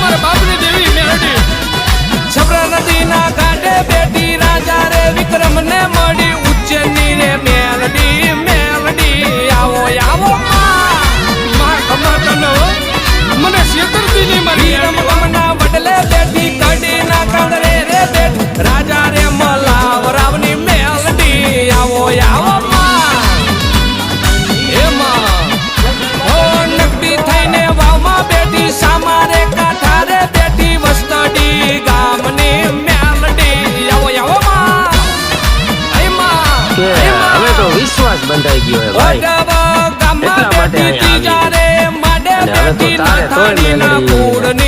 મારા બાપની દેવી મેલડી છબરા નદીના કાંઠે બેઠી રાજા રે વિક્રમ ને મળી ઉજ્જૈની રે મેલડી મેલડી આવો આવો માં કમટનો મને શેતરતી ની મારી રમકમના વડલે બેઠી કડીના કાંદરે રે બેઠ રાજા રે મલાવરાવની મેલડી આવો આવો માં હે માં ઓ નકડી થઈને વાવમાં બેઠી સામારે કાંઠારે બેઠી વસ્તડી ગામની મેલડી આવો આવો માં હે માં હવે તો વિશ્વાસ બંધાઈ ગયો હે ભાઈ એટલા માટે અહીંયા આવી. અને હવે તો તારે તોય મેલડી